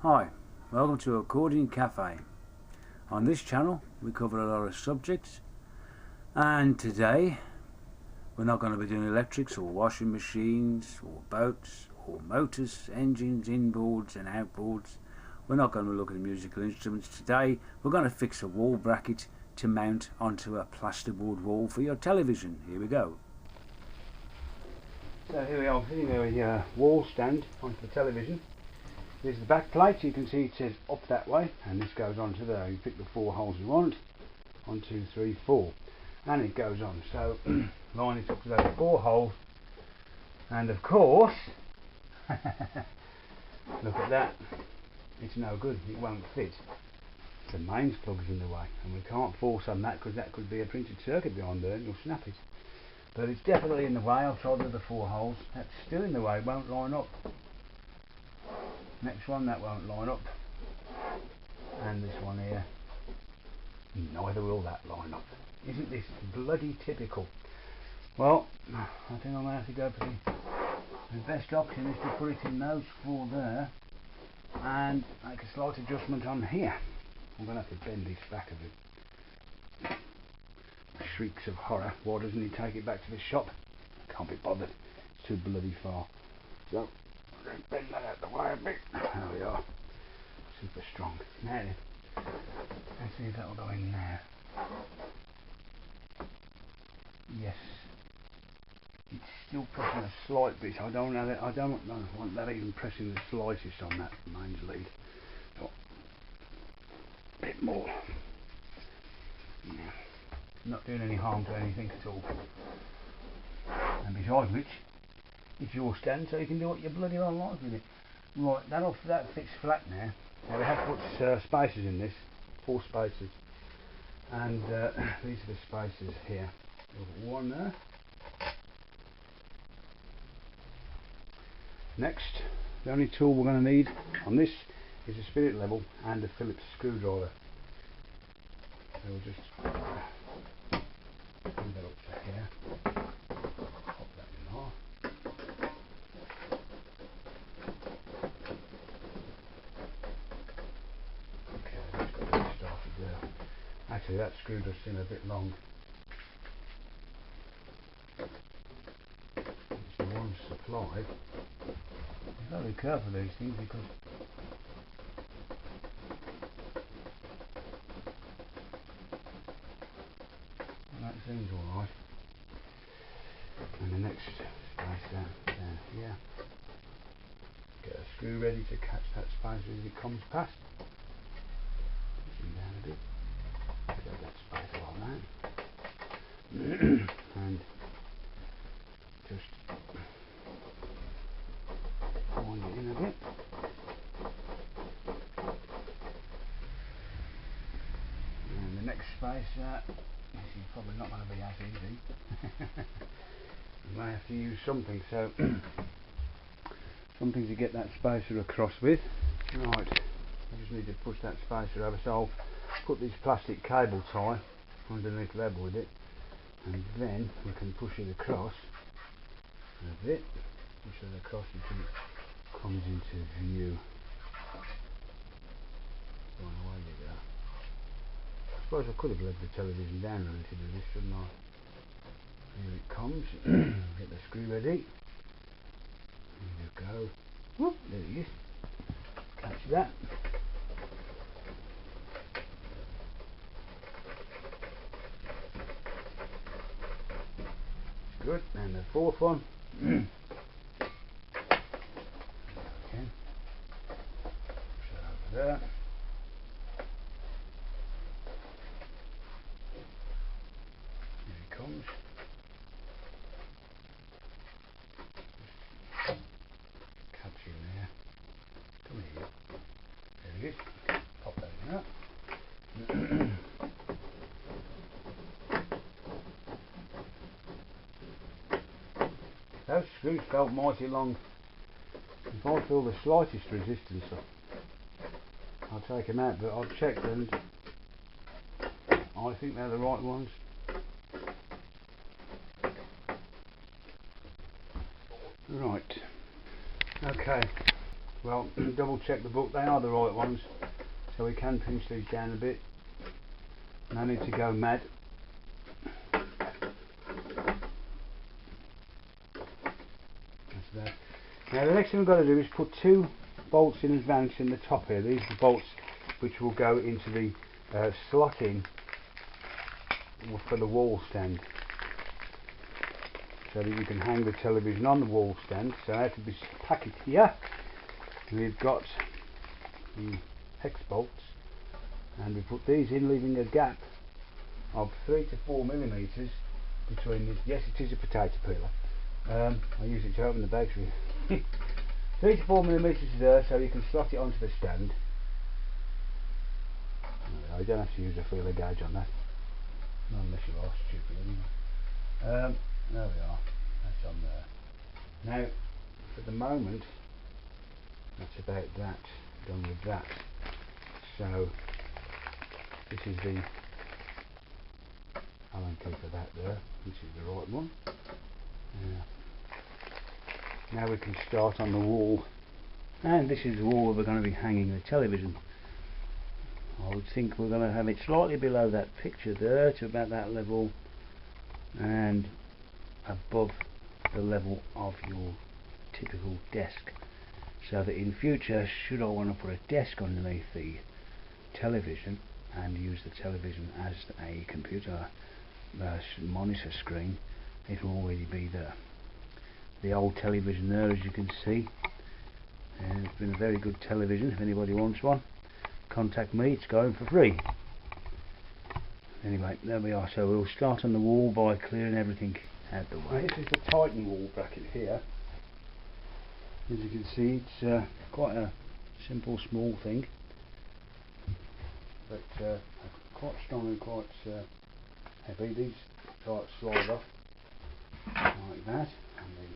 Hi, welcome to Accordion Cafe. On this channel we cover a lot of subjects, and today we're not going to be doing electrics or washing machines or boats or motors, engines, inboards and outboards. We're not going to look at musical instruments today. We're going to fix a wall bracket to mount onto a plasterboard wall for your television. Here we go. So here we are, sitting there with your wall stand onto the television. There's the back plate. You can see it says up that way, and this goes onto there. You pick the 4 holes you want. 1, 2, 3, 4, and it goes on. So line it up to those 4 holes, and of course, look at that. It's no good. It won't fit. The mains plug's in the way, and we can't force on that because that could be a printed circuit behind there, and you'll snap it. But it's definitely in the way. I've tried with the 4 holes. That's still in the way. It won't line up. Next one, that won't line up, and this one here, neither will that line up. Isn't this bloody typical? Well, I think I'm going to have to go for the best option is to put it in those 4 there and make a slight adjustment on here. I'm going to have to bend this back a bit. Shrieks of horror. Why doesn't he take it back to the shop? Can't be bothered. It's too bloody far. So bend that out the way a bit. There we are. Super strong. Now then, let's see if that will go in there. Yes. It's still pressing a slight bit. I don't want that even pressing the slightest on that mains lead. Oh, a bit more. Yeah. Not doing any harm to anything at all. And besides which, it's your stand, so you can do what you bloody well like with it. Right, that fits flat now. Now we have put spacers in this, 4 spacers, and these are the spacers here. We've got 1 there. Next, the only tool we're going to need on this is a spirit level and a Phillips screwdriver. So we'll just bring that up to here. Pop that in half. Okay, that's got to be started there. Actually, that screw does seem a bit long. It's the one supplied. You've got to be careful with these things because that seems alright. And the next space down here. Get a screw ready to catch that space as it comes past. Push him down a bit. Get that space along that. And just wind it in a bit. And the next space, this is probably not going to be as easy. You may have to use something, so something to get that spacer across with. Right, I just need to push that spacer over, so I'll put this plastic cable tie underneath level with it, and then we can push it across a bit, push it across until it comes into view. Right, away you go. I suppose I could have led the television down a little bit, shouldn't I? Here it comes. Get the screw ready. There you go. Whoop, there it is. Catch that. Good. And the 4th one. Again. Push that over there. Here it comes. Catch in there. Come here. There it is. Pop that in there. Those screws felt mighty long. If I feel the slightest resistance, I'll take them out, but I've checked and I think they're the right ones. Right. Okay. Well, double check the book, they are the right ones, so we can pinch these down a bit. No need to go mad. That's that. Now the next thing we've got to do is put 2 bolts in advance in the top here. These are the bolts which will go into the slotting for the wall stand, so that you can hang the television on the wall stand. So out of this packet here we've got the hex bolts, and we put these in, leaving a gap of 3 to 4 millimeters between this. Yes, it is a potato peeler. I use it to open the bakery. 3 to 4 millimeters there, so you can slot it onto the stand. I don't have to use a feeler gauge on that, not unless you are stupid anyway. There we are, that's on there. Now for the moment that's about that, done with that. So this is the Allen key for that there, which is the right one. Now we can start on the wall, and this is the wall where we're going to be hanging the television. I would think we're going to have it slightly below that picture there, to about that level, and above the level of your typical desk, so that in future, should I want to put a desk underneath the television and use the television as a computer monitor screen, it will already be there. The old television there, as you can see, and it's been a very good television. If anybody wants one, contact me, it's going for free. Anyway, there we are. So we'll start on the wall by clearing everything out the way. This is the Titan wall bracket here. As you can see, it's quite a simple, small thing, but quite strong and quite heavy. These slide off like that, and the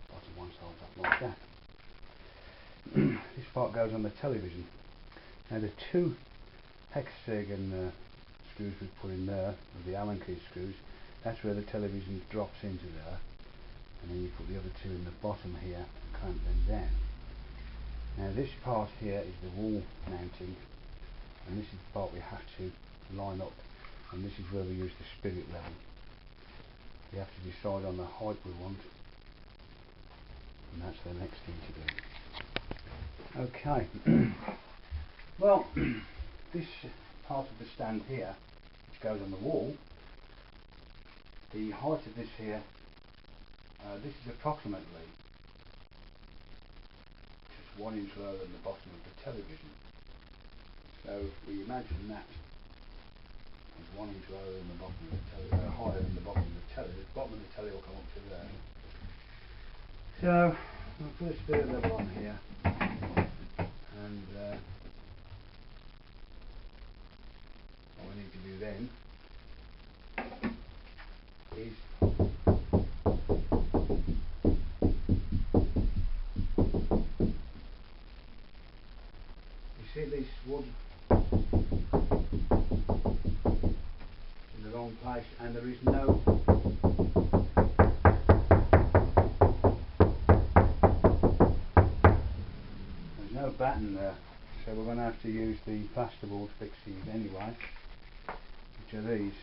bottom one slides off like that. This part goes on the television. Now the 2 hexagon screws we put in there, with the Allen key screws, that's where the television drops into there, and then you put the other 2 in the bottom here and clamp them down. Now this part here is the wall mounting, and this is the part we have to line up, and this is where we use the spirit level. We have to decide on the height we want, and that's the next thing to do. Okay. Well, this part of the stand here, which goes on the wall, the height of this here, this is approximately just 1 inch lower than the bottom of the television. So if we imagine that is 1 inch lower than the bottom of the television, higher than the bottom of the telly, the bottom of the telly will come up to there. So we'll put a spirit level on here, and what we need to do then is you see this wood in the wrong place, and there is no batten there, so we're going to have to use the plasterboard fixings anyway, which are these.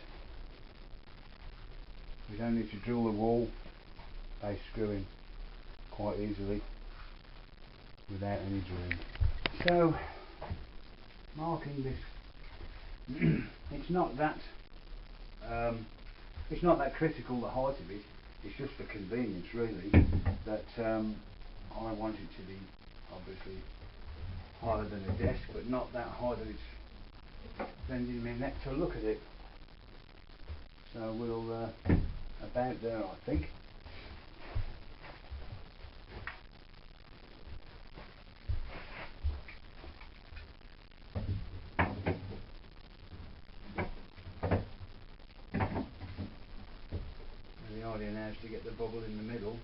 We don't need to drill the wall, they screw in quite easily without any drilling. So marking this, it's not that critical, the height of it. It's just for convenience really, that I want it to be obviously higher than a desk, but not that high that it's bending my neck to look at it. So we'll about there, I think. And the idea now is to get the bubble in the middle.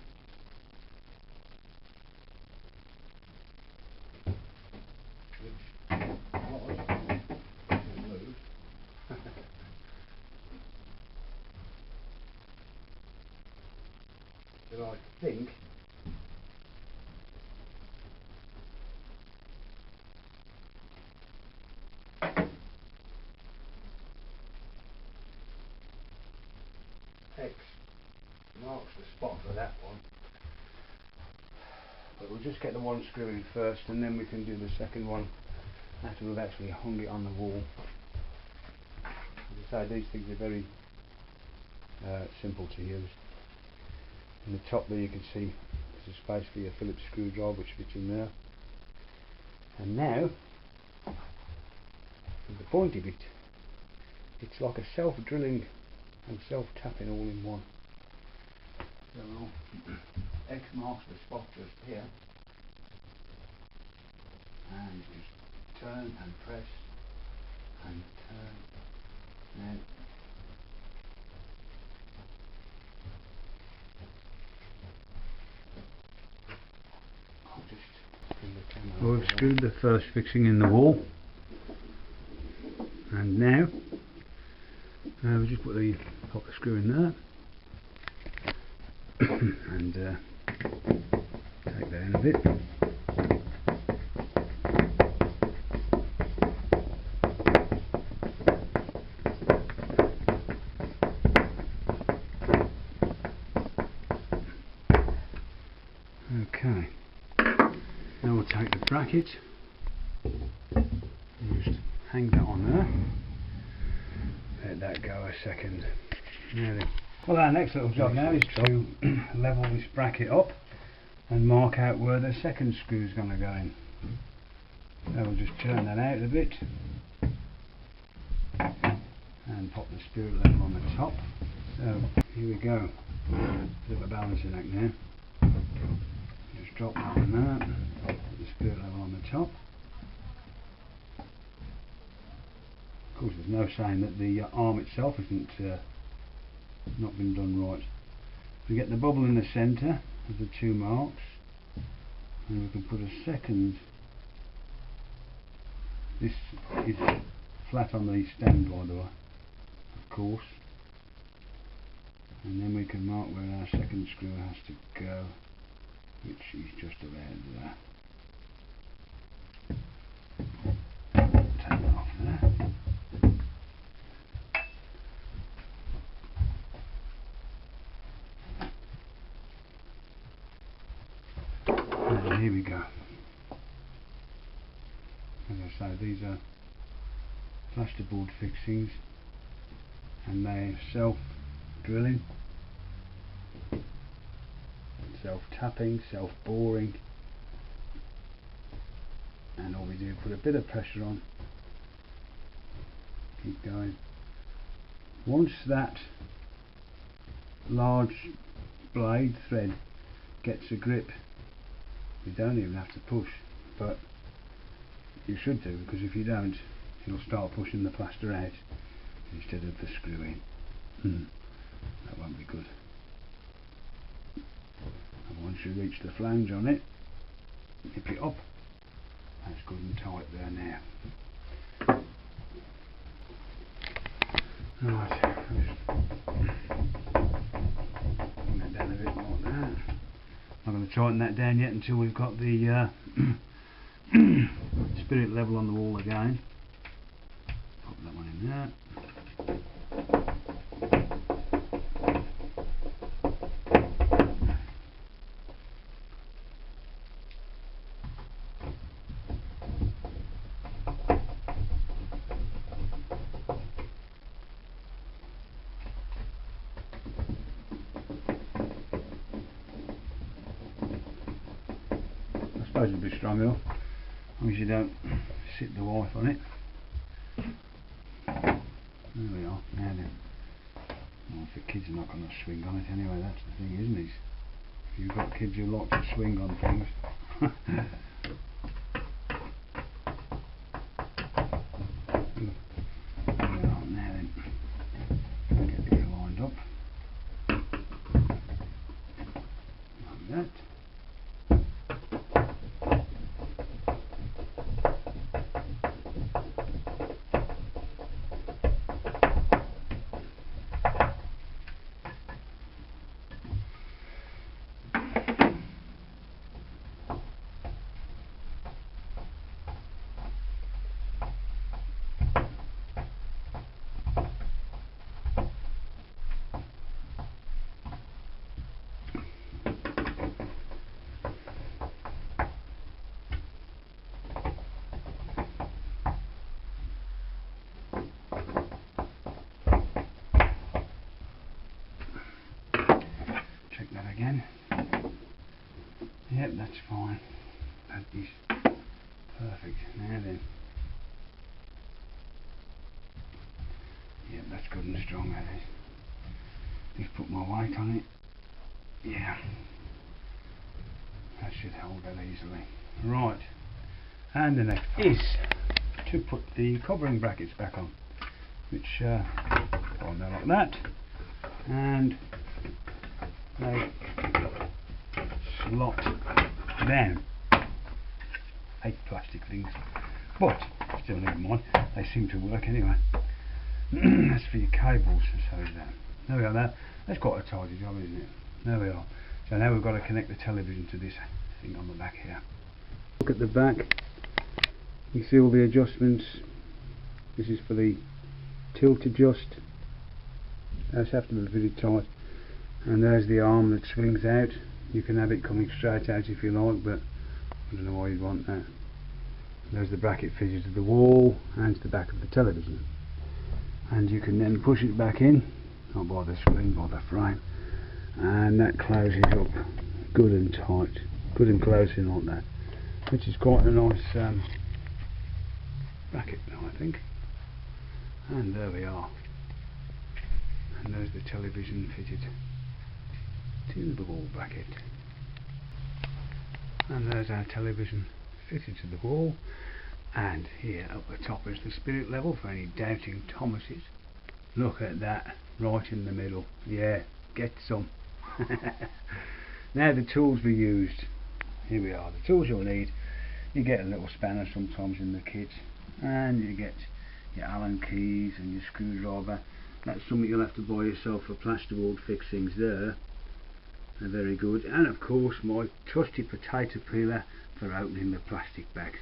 But I think marks the spot for that one. But we'll just get the one screw in first, and then we can do the second one after we've actually hung it on the wall. As I say, these things are very simple to use. In the top there you can see there's a space for your Phillips screwdriver which fits in there. And now, the pointy bit, it's like a self-drilling and self-tapping all in one. So X marks the spot just here, and just turn and press and turn. Now I'll just bring the camera. Well, we've screwed the first fixing in the wall, and now we just put the screw in there and take that in a bit. Okay, now we'll take the bracket and just hang that on there. Let that go a second. Now then. Well, our next little job now is to level this bracket up and mark out where the second screw is going to go in. So we'll just turn that out a bit and pop the spirit level on the top. So here we go. Bit of a balancing act now. Just drop that on there, put the spirit level on the top. Of course, there's no saying that the arm itself isn't not been done right. We get the bubble in the centre of the two marks, and we can put a second. This is flat on the stand, by the way, of course. And then we can mark where our second screw has to go, which is just around there. Take that off there. And here we go. As I say, these are plasterboard fixings, and they're self-drilling, self-tapping, self-boring, and all we do is put a bit of pressure on, keep going. Once that large blade thread gets a grip, you don't even have to push, but you should do, because if you don't, you'll start pushing the plaster out instead of the screw in. That won't be good. And once you reach the flange on it, nip it up. That's good and tight there now. Right, bring that down a bit like that. I'm not going to tighten that down yet until we've got the spirit level on the wall again. Pop that one in there. I suppose it'll be strong enough, as long as you don't sit the wife on it. There we are, now then. Well, if the kids are not going to swing on it anyway, that's the thing, isn't it? If you've got kids who like to swing on things. There we are, now then. Get these lined up. Like that. again. Yep, that's fine. That is perfect. Now then. Yep, that's good and strong, that is. Just put my weight on it. Yeah. That should hold that easily. Right. And the next is to put the covering brackets back on. Which go on there like that. And they slot down. 8 plastic things. But still never mind. They seem to work anyway. That's for your cables, so there we are. That's quite a tidy job, isn't it? There we are. So now we've got to connect the television to this thing on the back here. Look at the back. You see all the adjustments. This is for the tilt adjust. Those have to be pretty tight. And there's the arm that swings out. You can have it coming straight out if you like, but I don't know why you'd want that. There's the bracket fitted to the wall and to the back of the television. And you can then push it back in, not by the screen, by the frame, and that closes up good and tight, good and close in like that, which is quite a nice bracket now, I think. And there we are. And there's the television fitted to the wall bracket. And there's our television fitted to the wall. And here up the top is the spirit level for any doubting Thomases. Look at that, right in the middle. Yeah, get some. Now the tools we used. Here we are, the tools you'll need. You get a little spanner sometimes in the kit, and you get your Allen keys and your screwdriver. That's something you'll have to buy yourself for plasterboard fixings there. They're very good. And of course my trusty potato peeler for opening the plastic bags.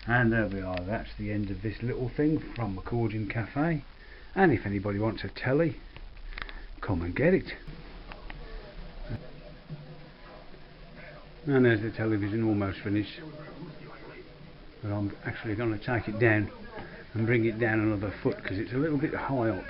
And there we are, that's the end of this little thing from Accordion Cafe. And if anybody wants a telly, come and get it. And there's the television almost finished. But I'm actually going to take it down and bring it down another foot because it's a little bit high up.